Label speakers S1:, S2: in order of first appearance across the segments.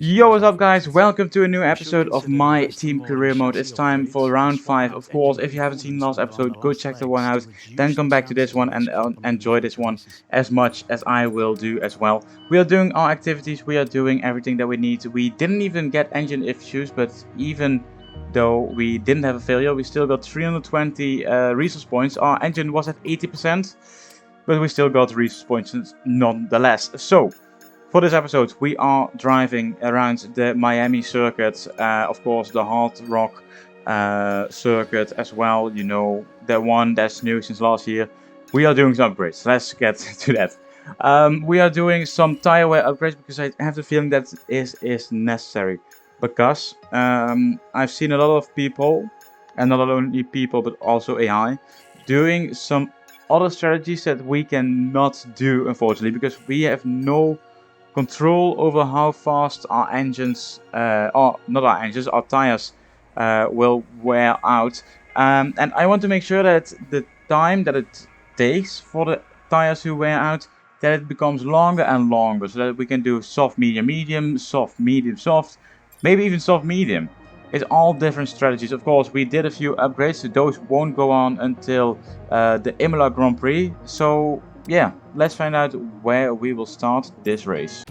S1: Yo, what's up guys? Welcome to a new episode of My Team Career Mode. It's time for round 5. Of course, if you haven't seen last episode, go check the one out. Then come back to this one and enjoy this one as much as I will do as well. We are doing our activities, we are doing everything that we need. We didn't even get engine issues, but even though we didn't have a failure, we still got 320 resource points. Our engine was at 80%, but we still got resource points nonetheless. So, for this episode, we are driving around the Miami circuit, of course the Hard Rock circuit as well, you know, the one that's new since last year. We are doing some upgrades, let's get to that. We are doing some tire wear upgrades because I have the feeling that is necessary. Because I've seen a lot of people, and not only people but also AI, doing some other strategies that we cannot do, unfortunately, because we have no control over how fast our engines, or not our engines, our tires will wear out. And I want to make sure that the time that it takes for the tires to wear out, that it becomes longer and longer, so that we can do soft, medium, medium, soft, medium, soft, maybe even soft, medium. It's all different strategies. Of course, we did a few upgrades, so those won't go on until the Imola Grand Prix. So yeah, let's find out where we will start this race.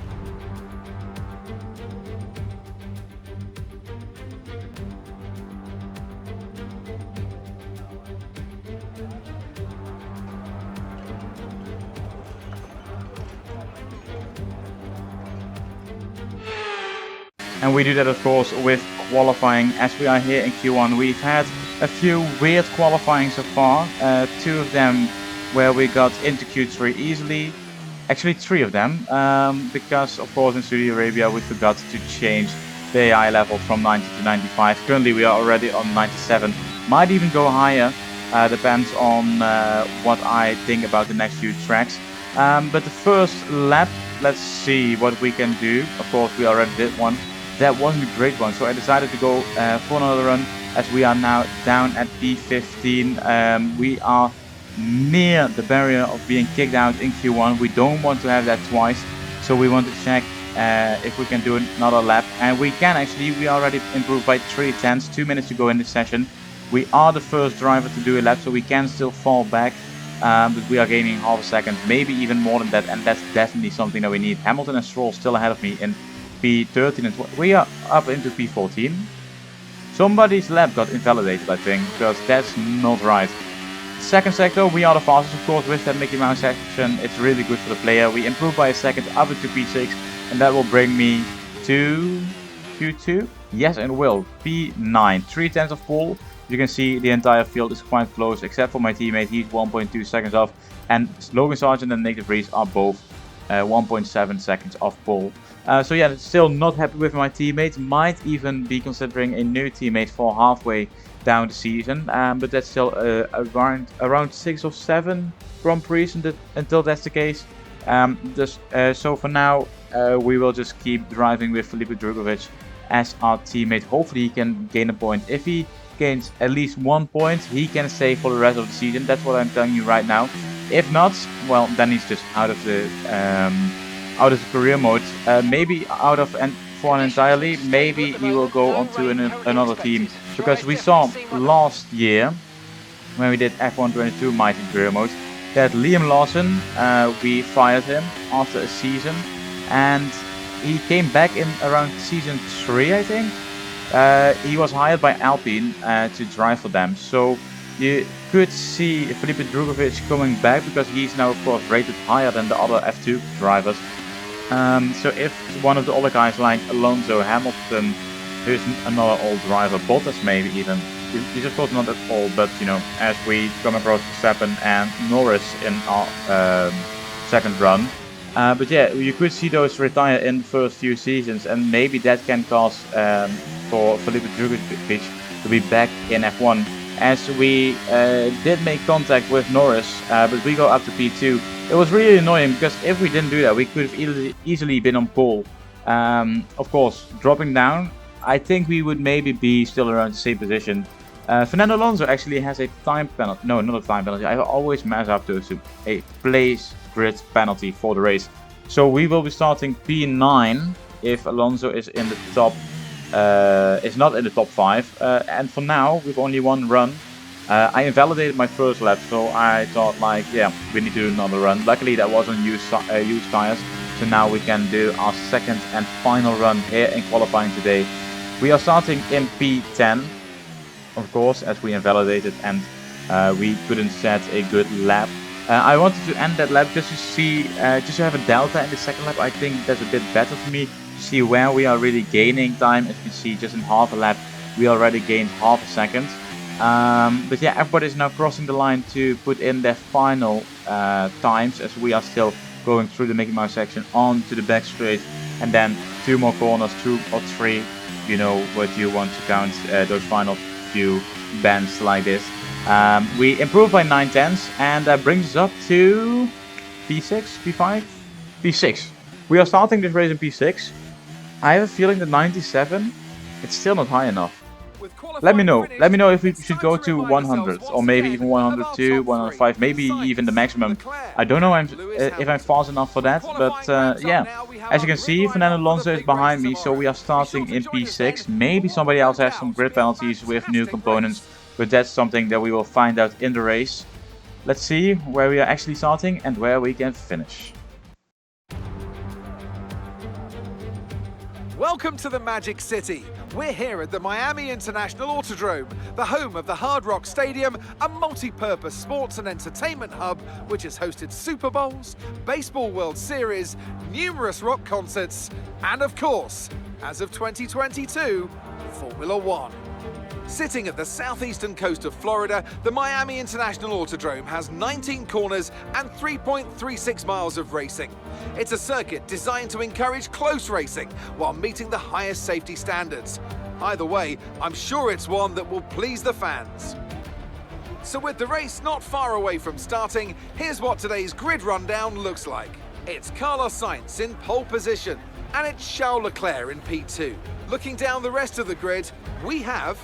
S1: And we do that, of course, with qualifying. As we are here in Q1, we've had a few weird qualifying so far. 2 of them where we got into Q3 easily. Actually 3 of them, because of course in Saudi Arabia we forgot to change the AI level from 90 to 95. Currently we are already on 97. Might even go higher, depends on what I think about the next few tracks. But the first lap, let's see what we can do. Of course we already did one. That wasn't a great one, so I decided to go for another run, as we are now down at P15. We are near the barrier of being kicked out in Q1. We don't want to have that twice, so we want to check if we can do another lap. And we can actually, we already improved by 3/10, 2 minutes to go in this session. We are the first driver to do a lap, so we can still fall back, but we are gaining half a second, maybe even more than that, and that's definitely something that we need. Hamilton and Stroll still ahead of me in P13 and we are up into P14. Somebody's lap got invalidated, I think, because that's not right. Second sector, we are the fastest, of course, with that Mickey Mouse section. It's really good for the player. We improved by a second up into P6, and that will bring me to Q2. Yes, and will P9, 3/10 of pole. You can see the entire field is quite close, except for my teammate. He's 1.2 seconds off, and Logan Sargent and Nick de Vries are both 1.7 seconds off pole. So yeah, still not happy with my teammate. Might even be considering a new teammate for halfway down the season. But that's still around 6 or 7 Grand Prix until that's the case. So for now, we will just keep driving with Felipe Drugovich as our teammate. Hopefully he can gain a point. If he gains at least 1 point, he can stay for the rest of the season. That's what I'm telling you right now. If not, well, then he's just out of the career mode. Maybe out of F1 entirely. Maybe he will go on to another team, because we saw last year when we did F1 22 MyTeam career mode that Liam Lawson, we fired him after a season, and he came back in around season 3, I think. He was hired by Alpine to drive for them, so you could see Felipe Drugovich coming back, because he's now of course rated higher than the other F2 drivers. So if one of the other guys like Alonso, Hamilton, who's another old driver, Bottas maybe even, he's of course not that old, but you know, as we come across Verstappen and Norris in our second run. But yeah, you could see those retire in the first few seasons, and maybe that can cause for Felipe Drugovich to be back in F1. As we did make contact with Norris, but we go up to P2. It was really annoying, because if we didn't do that, we could have easily been on pole. Of course, dropping down, I think we would maybe be still around the same position. Fernando Alonso actually has a time penalty. No, not a time penalty. I always mess up those two. A place grid penalty for the race. So we will be starting P9. if Alonso is in the top, is not in the top 5. And for now, with only one run, I invalidated my first lap, so I thought like, yeah, we need to do another run. Luckily, that was on used tires, so now we can do our second and final run here in qualifying today. We are starting in P10, of course, as we invalidated and we couldn't set a good lap. I wanted to end that lap just to see, just to have a delta in the second lap. I think that's a bit better for me to see where we are really gaining time. As you can see, just in half a lap, we already gained half a second. But yeah, everybody's now crossing the line to put in their final times, as we are still going through the Mickey Mouse section onto the back straight, and then 2 more corners, 2 or 3. You know what you want to count those final few bends like this. We improved by 9/10, and that brings us up to P6, P5, P6. We are starting this race in P6. I have a feeling that 97, it's still not high enough. Let me know if we should go to 100, or maybe even 102, 105, maybe even the maximum. I don't know if I'm fast enough for that, but yeah. As you can see, Fernando Alonso is behind me, so we are starting in P6. Maybe somebody else has some grid penalties with new components, but that's something that we will find out in the race. Let's see where we are actually starting and where we can finish.
S2: Welcome to the Magic City. We're here at the Miami International Autodrome, the home of the Hard Rock Stadium, a multi-purpose sports and entertainment hub which has hosted Super Bowls, Baseball World Series, numerous rock concerts, and of course, as of 2022, Formula One. Sitting at the southeastern coast of Florida, the Miami International Autodrome has 19 corners and 3.36 miles of racing. It's a circuit designed to encourage close racing while meeting the highest safety standards. Either way, I'm sure it's one that will please the fans. So with the race not far away from starting, here's what today's grid rundown looks like. It's Carlos Sainz in pole position, and it's Charles Leclerc in P2. Looking down the rest of the grid, we have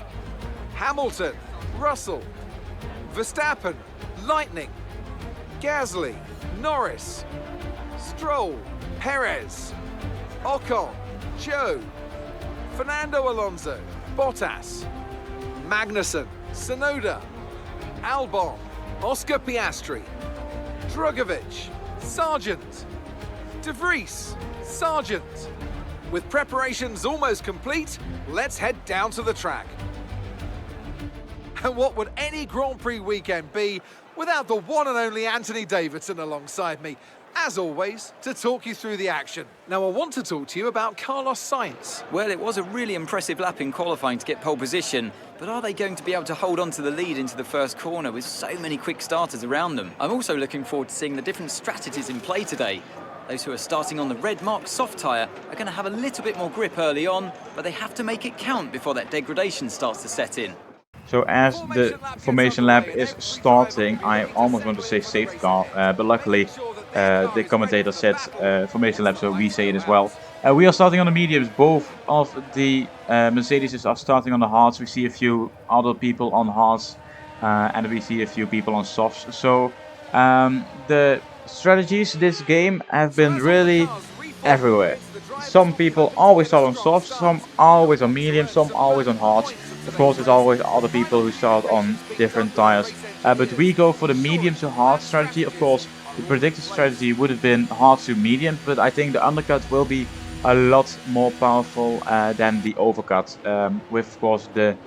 S2: Hamilton, Russell, Verstappen, Lightning, Gasly, Norris, Stroll, Perez, Ocon, Zhou, Fernando Alonso, Bottas, Magnussen, Tsunoda, Albon, Oscar Piastri, Drugovich, Sargent, De Vries, Sargent. With preparations almost complete, let's head down to the track. And what would any Grand Prix weekend be without the one and only Anthony Davidson alongside me, as always, to talk you through the action. Now I want to talk to you about Carlos Sainz.
S3: Well, it was a really impressive lap in qualifying to get pole position, but are they going to be able to hold on to the lead into the first corner with so many quick starters around them? I'm also looking forward to seeing the different strategies in play today. Those who are starting on the red mark soft tyre are going to have a little bit more grip early on, but they have to make it count before that degradation starts to set in.
S1: So as the formation lap is starting, I almost want to say safety car, but luckily the commentator said formation lap, so we say it as well. We are starting on the mediums. Both of the Mercedes are starting on the hards. We see a few other people on hards, and we see a few people on softs. So the strategies this game have been really everywhere. Some people always start on softs, some always on mediums, some always on hards. Of course, there's always other people who start on different tires, but we go for the medium to hard strategy. Of course, the predicted strategy would have been hard to medium, but I think the undercut will be a lot more powerful than the overcut, with of course the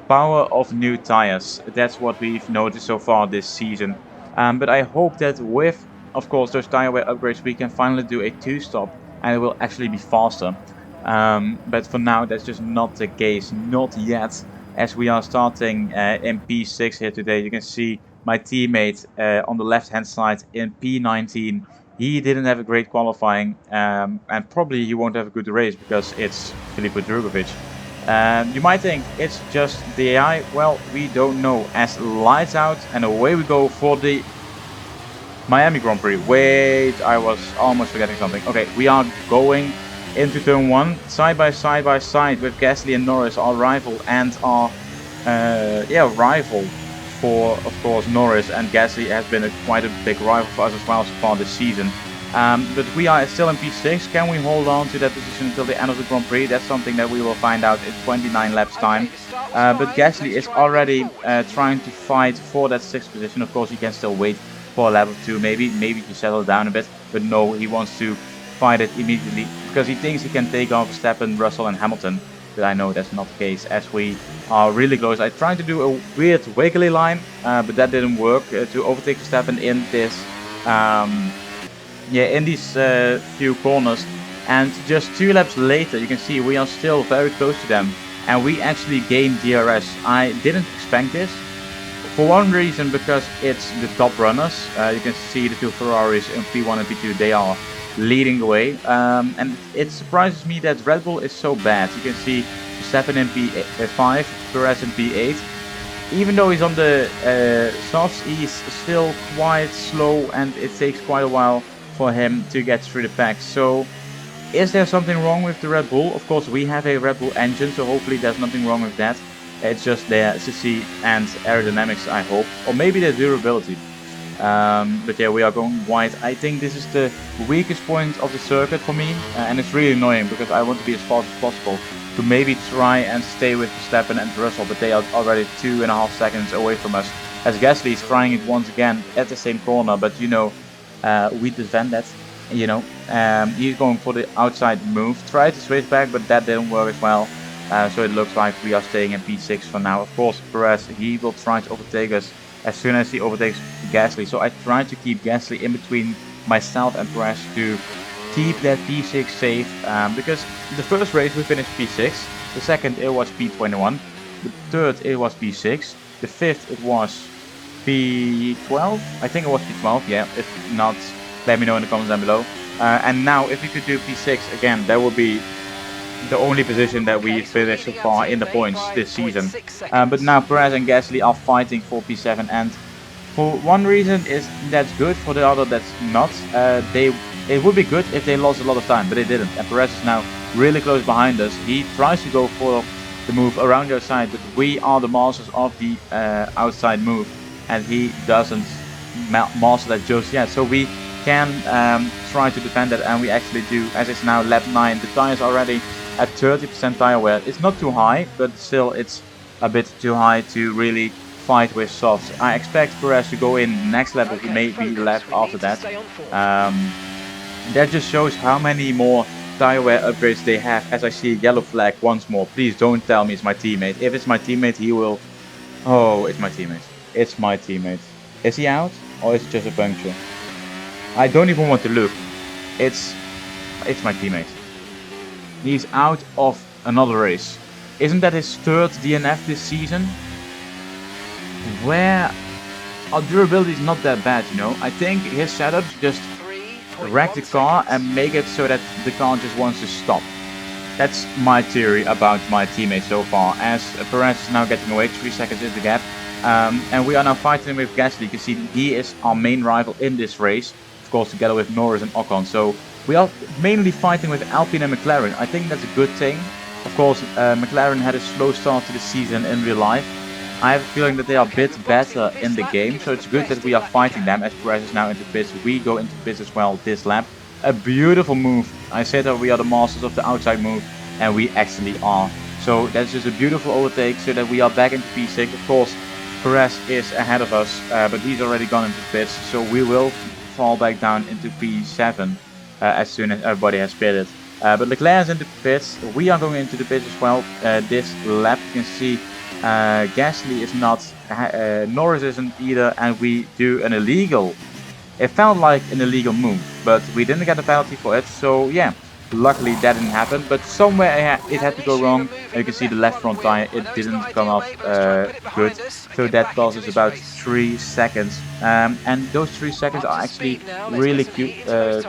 S1: power of new tires. That's what we've noticed so far this season. But I hope that with, of course, those tire wear upgrades, we can finally do a 2-stop and it will actually be faster. But for now, that's just not the case, not yet. As we are starting in P6 here today, you can see my teammate on the left-hand side in P19. He didn't have a great qualifying, and probably he won't have a good race because it's Filipe Drugovich. You might think it's just the AI. Well, we don't know. As lights out, and away we go for the Miami Grand Prix. Wait, I was almost forgetting something. Okay, we are going into turn 1, side by side with Gasly and Norris, our rival, and our rival for, of course, Norris. And Gasly has been quite a big rival for us as well so far this season. But we are still in P6. Can we hold on to that position until the end of the Grand Prix? That's something that we will find out in 29 laps time. But Gasly is already trying to fight for that 6th position. Of course, he can still wait for a lap or two, maybe to settle down a bit. But no, he wants to fight it immediately because he thinks he can take off Verstappen, Russell and Hamilton. But I know that's not the case as we are really close. I tried to do a weird wiggly line, but that didn't work to overtake Verstappen in this in these few corners. And just 2 laps later, you can see we are still very close to them, and we actually gained DRS. I didn't expect this, for one reason, because it's the top runners. You can see the 2 Ferraris in P1 and P2, they are leading the way, and it surprises me that Red Bull is so bad. You can see Verstappen in P5, Perez in P8. Even though he's on the softs, he's still quite slow, and it takes quite a while for him to get through the pack. So is there something wrong with the Red Bull? Of course, we have a Red Bull engine, so hopefully there's nothing wrong with that. It's just their chassis and aerodynamics, I hope, or maybe their durability. But yeah, we are going wide. I think this is the weakest point of the circuit for me, and it's really annoying because I want to be as fast as possible to maybe try and stay with Verstappen and Russell, but they are already 2.5 seconds away from us. As Gasly is trying it once again at the same corner, but you know, we defend that. You know, he's going for the outside move. Tried to switch back, but that didn't work as well. So it looks like we are staying in P6 for now. Of course, Perez, he will try to overtake us as soon as he overtakes Gasly. So I try to keep Gasly in between myself and Perez to keep that P6 safe. Because the first race we finished P6. The second it was P21. The third it was P6. The fifth it was P12. I think it was P12, yeah. If not, let me know in the comments down below. And now if we could do P6 again, that would be the only position that we finished so far in the points this season. But now Perez and Gasly are fighting for P7, and for one reason is that's good, for the other that's not. It would be good if they lost a lot of time, but they didn't. And Perez is now really close behind us. He tries to go for the move around the outside, but we are the masters of the outside move, and he doesn't master that just yet. So we can try to defend that, and we actually do. As it's now lap 9, the tires are already at 30% tire wear. It's not too high, but still it's a bit too high to really fight with softs. I expect Perez to go in next lap, or maybe the lap after that. That just shows how many more tire wear upgrades they have. As I see a yellow flag once more. Please don't tell me it's my teammate. If it's my teammate, he will... Oh, it's my teammate. It's my teammate. Is he out? Or is it just a puncture? I don't even want to look. It's my teammate. He's out of another race. Isn't that his 3rd DNF this season? Where our durability is not that bad, you know. I think his setup just wreck the car and make it so that the car just wants to stop. That's my theory about my teammate so far. As Perez is now getting away, 3 seconds is the gap. And we are now fighting with Gasly. You can see he is our main rival in this race. Of course, together with Norris and Ocon. So we are mainly fighting with Alpine and McLaren. I think that's a good thing. Of course, McLaren had a slow start to the season in real life. I have a feeling that they are a bit better in the game, so it's good that we are fighting them. As Perez is now into pits, we go into pits as well this lap. A beautiful move. I said that we are the masters of the outside move, and we actually are. So that's just a beautiful overtake, so that we are back into P6. Of course, Perez is ahead of us, but he's already gone into pits, so we will fall back down into P7 as soon as everybody has pitted. But Leclerc is into pits. We are going into the pits as well. This lap, you can see Gasly is not, Norris isn't either, and we do an illegal. It felt like an illegal move, but we didn't get a penalty for it. So yeah, luckily that didn't happen. But somewhere it had to go wrong. You can see the left front tire, it didn't come off good. So that cost us about 3 seconds. And those 3 seconds are actually really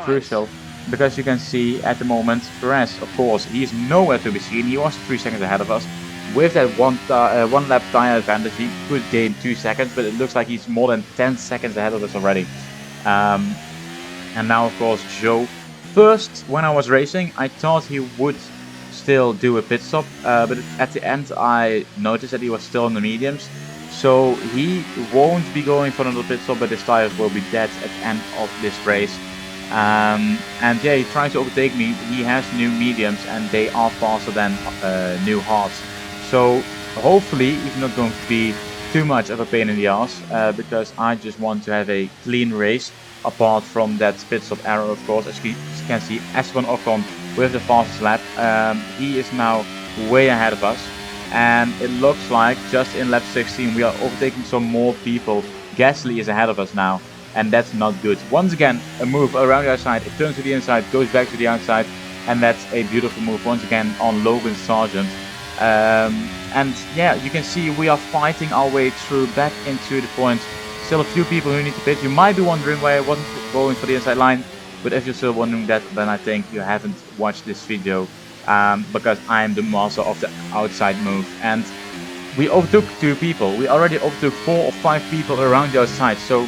S1: crucial. Because you can see at the moment, Perez, of course, he is nowhere to be seen. He was 3 seconds ahead of us. With that one lap tire advantage, he could gain 2 seconds, but it looks like he's more than 10 seconds ahead of us already. And now, of course, Joe. First, when I was racing, I thought he would still do a pit stop, but at the end, I noticed that he was still in the mediums. So he won't be going for another pit stop, but his tires will be dead at the end of this race. And yeah, he tries to overtake me. He has new mediums and they are faster than new hards. So hopefully he's not going to be too much of a pain in the ass, because I just want to have a clean race apart from that pit stop error, of course. As you can see, Esteban Ocon with the fastest lap. He is now way ahead of us. And it looks like just in lap 16 we are overtaking some more people. Gasly is ahead of us now, and that's not good. Once again, a move around the outside, it turns to the inside, goes back to the outside, and that's a beautiful move once again on Logan Sargent. And yeah, you can see we are fighting our way through back into the points. Still a few people who need to pit. You might be wondering why I wasn't going for the inside line, but if you're still wondering that, then I think you haven't watched this video, because I'm the master of the outside move. And we overtook 2 people. We already overtook 4 or 5 people around the outside. So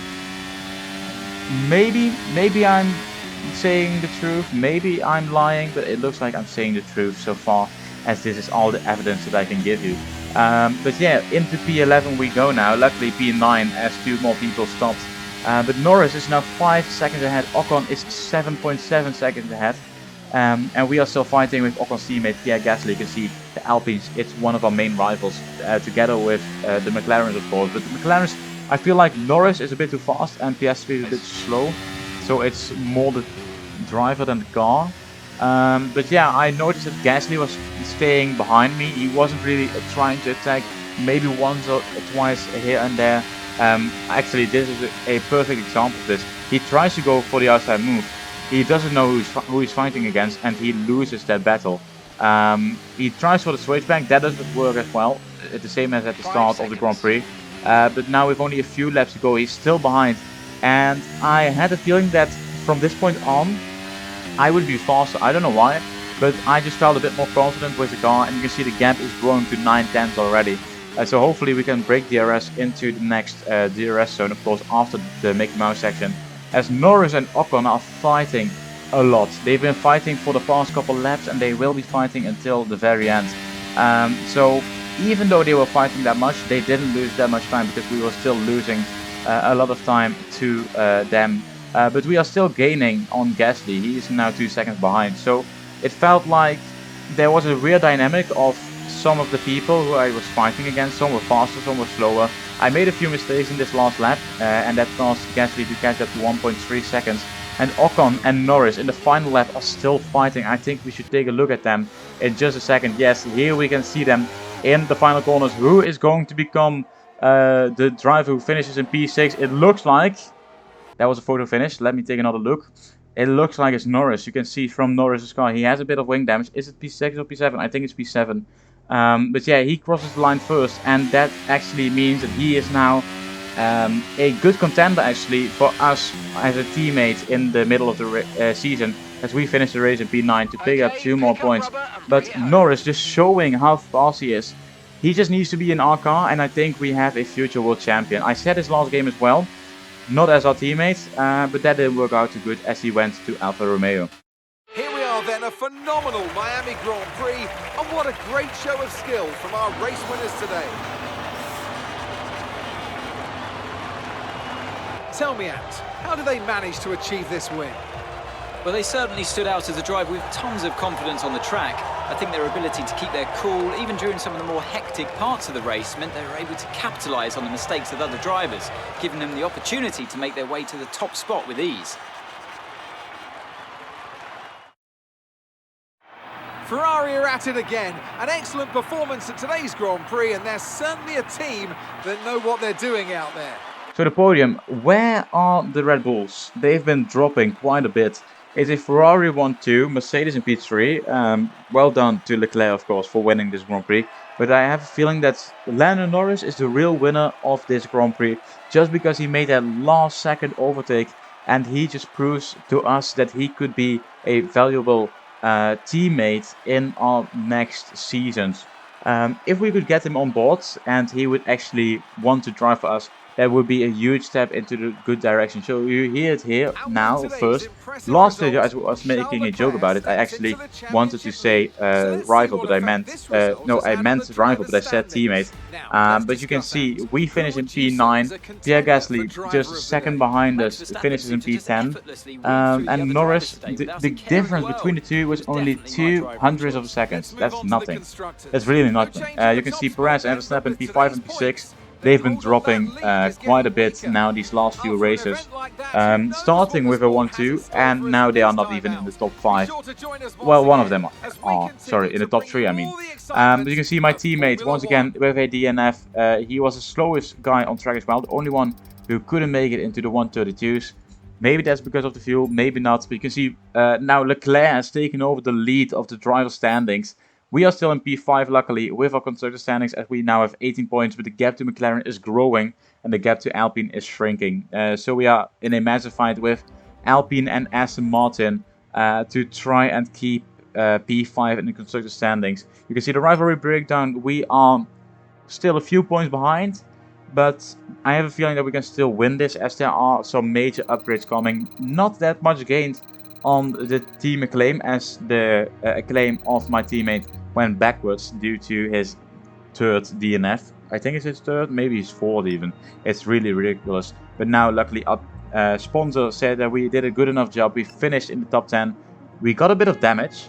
S1: maybe I'm saying the truth, maybe I'm lying, but it looks like I'm saying the truth so far, as this is all the evidence that I can give you. But yeah, into P11 we go now. Luckily P9 as 2 more people stopped. But Norris is now 5 seconds ahead. Ocon is 7.7 seconds ahead. And we are still fighting with Ocon's teammate Pierre Gasly. You can see the Alpines, it's one of our main rivals, together with the McLarens, of course. But the McLarens, I feel like Norris is a bit too fast and Piastri is a bit slow. So it's more the driver than the car. But yeah, I noticed that Gasly was staying behind me. He wasn't really trying to attack, maybe once or twice here and there. Actually, this is a perfect example of this. He tries to go for the outside move. He doesn't know who he's fighting against, and he loses that battle. He tries for the switchback, that doesn't work as well. It's the same as at the start of the Grand Prix. But now with only a few laps to go, he's still behind. And I had a feeling that from this point on, I would be faster. I don't know why, but I just felt a bit more confident with the car. And you can see the gap is growing to 9/10 already. So hopefully we can break DRS into the next DRS zone, of course, after the Mickey Mouse section. As Norris and Ocon are fighting a lot. They've been fighting for the past couple laps and they will be fighting until the very end. So even though they were fighting that much, they didn't lose that much time because we were still losing a lot of time to them. But we are still gaining on Gasly. He is now 2 seconds behind. So it felt like there was a real dynamic of some of the people who I was fighting against. Some were faster, some were slower. I made a few mistakes in this last lap, and that caused Gasly to catch up to 1.3 seconds. And Ocon and Norris in the final lap are still fighting. I think we should take a look at them in just a second. Yes, here we can see them in the final corners. Who is going to become the driver who finishes in P6? It looks like that was a photo finish. Let me take another look. It looks like it's Norris. You can see from Norris's car, he has a bit of wing damage. Is it P6 or P7? I think it's P7. But yeah, he crosses the line first, and that actually means that he is now a good contender actually for us as a teammate in the middle of the season, as we finish the race in P9 to pick up 2 more points. But Norris just showing how fast he is. He just needs to be in our car, and I think we have a future world champion. I said his last game as well, not as our teammate, but that didn't work out too good as he went to Alfa Romeo.
S2: Here we are then, a phenomenal Miami Grand Prix, and what a great show of skill from our race winners today. Tell me, Ant, how did they manage to achieve this win?
S3: Well, they certainly stood out as a driver with tons of confidence on the track. I think their ability to keep their cool, even during some of the more hectic parts of the race, meant they were able to capitalise on the mistakes of other drivers, giving them the opportunity to make their way to the top spot with ease.
S2: Ferrari are at it again. An excellent performance at today's Grand Prix, and they're certainly a team that know what they're doing out there.
S1: So the podium, where are the Red Bulls? They've been dropping quite a bit. It's a Ferrari 1-2, Mercedes in P3. Well done to Leclerc, of course, for winning this Grand Prix. But I have a feeling that Lando Norris is the real winner of this Grand Prix, just because he made that last second overtake, and he just proves to us that he could be a valuable teammate in our next seasons. If we could get him on board and he would actually want to drive for us, that would be a huge step into the good direction. So you hear it here
S2: And
S1: now
S2: with today's
S1: first.
S2: impressive
S1: Last video I
S2: result,
S1: was making a
S2: Charles
S1: joke
S2: Leclerc
S1: about it. I
S2: steps into
S1: actually
S2: the
S1: wanted to
S2: championship
S1: say
S2: lead. So let's see
S1: rival,
S2: what
S1: but I
S2: effect
S1: meant
S2: this result
S1: no,
S2: has
S1: I
S2: had on the
S1: meant rival,
S2: drivers'
S1: but I said
S2: standings.
S1: teammate.
S2: Now, let's
S1: But you can
S2: discuss
S1: see
S2: that.
S1: we
S2: Who
S1: finished in
S2: would you say is
S1: P9.
S2: a
S1: Pierre
S2: contender for
S1: Gasly
S2: driver
S1: just a
S2: of the
S1: second
S2: day?
S1: behind
S3: Max
S1: us,
S3: Verstappen
S1: finishes in
S3: seemed to just
S1: P10.
S3: effortlessly weave through the
S1: And
S3: other
S1: Norris,
S3: drivers today without
S1: the
S3: a care in the
S1: difference between the
S3: world.
S1: two
S3: He
S1: was
S3: was
S1: only
S3: definitely my
S1: two
S3: driver of
S1: hundredths of a
S3: choice.
S1: second.
S2: Let's move
S1: That's
S2: on to the
S1: nothing.
S2: constructors.
S1: That's really
S2: No
S1: nothing.
S2: change in the
S1: You can
S2: top
S1: see
S2: spot
S1: Perez and
S2: then, but
S1: Verstappen
S2: with
S1: P5
S2: today's
S1: and P6.
S2: points, the
S1: They've been
S2: hold on that
S1: dropping
S2: lead is
S1: quite a
S2: getting
S1: bit
S2: weaker.
S1: now these last few
S2: After an
S1: races.
S2: event like that, who knows what
S1: Starting
S2: the
S1: with a
S2: sport has in
S1: 1-2,
S2: store
S1: and
S2: for us
S1: now they are
S2: this
S1: not
S2: time
S1: even in
S2: out.
S1: the top
S2: Be
S1: 5.
S2: sure to join us once
S1: Well, one of
S2: again
S1: them
S2: as we
S1: are. Sorry,
S2: continue
S1: in the
S2: to
S1: top
S2: bring
S1: 3,
S2: you
S1: I mean.
S2: all the
S1: But
S2: excitement
S1: you can see my
S2: of
S1: teammate,
S2: Formula
S1: once again,
S2: One.
S1: with a DNF. He was the slowest guy on track as well. The only one who couldn't make it into the 132s. Maybe that's because of the fuel, maybe not. But you can see now Leclerc has taken over the lead of the driver standings. We are still in P5, luckily, with our constructor standings, as we now have 18 points, but the gap to McLaren is growing, and the gap to Alpine is shrinking. So we are in a massive fight with Alpine and Aston Martin to try and keep P5 in the constructor standings. You can see the rivalry breakdown. We are still a few points behind, but I have a feeling that we can still win this, as there are some major upgrades coming. Not that much gained on the team acclaim, as the acclaim of my teammate went backwards due to his third DNF. I think it's his third, maybe his fourth even. It's really ridiculous. But now, luckily, sponsor said that we did a good enough job. We finished in the top 10. We got a bit of damage.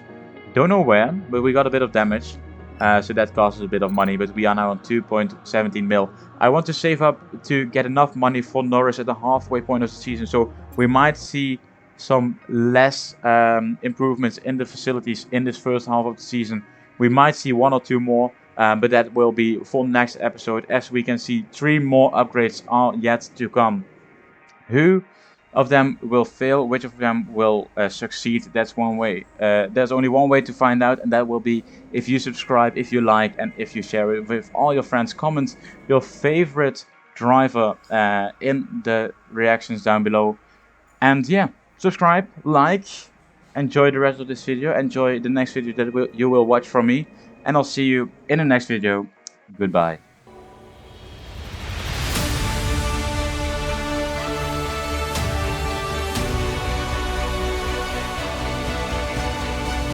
S1: Don't know where, but we got a bit of damage. So that costs us a bit of money, but we are now on 2.17 mil. I want to save up to get enough money for Norris at the halfway point of the season, so we might see some less improvements in the facilities in this first half of the season. We might see 1 or 2 more, but that will be for next episode, as we can see 3 more upgrades are yet to come. Who of them will fail, which of them will succeed? That's one way. There's only one way to find out, and that will be if you subscribe, if you like, and if you share it with all your friends. Comment your favorite driver in the reactions down below. And yeah, subscribe, like, enjoy the rest of this video, enjoy the next video that you will watch from me, and I'll see you in the next video. Goodbye.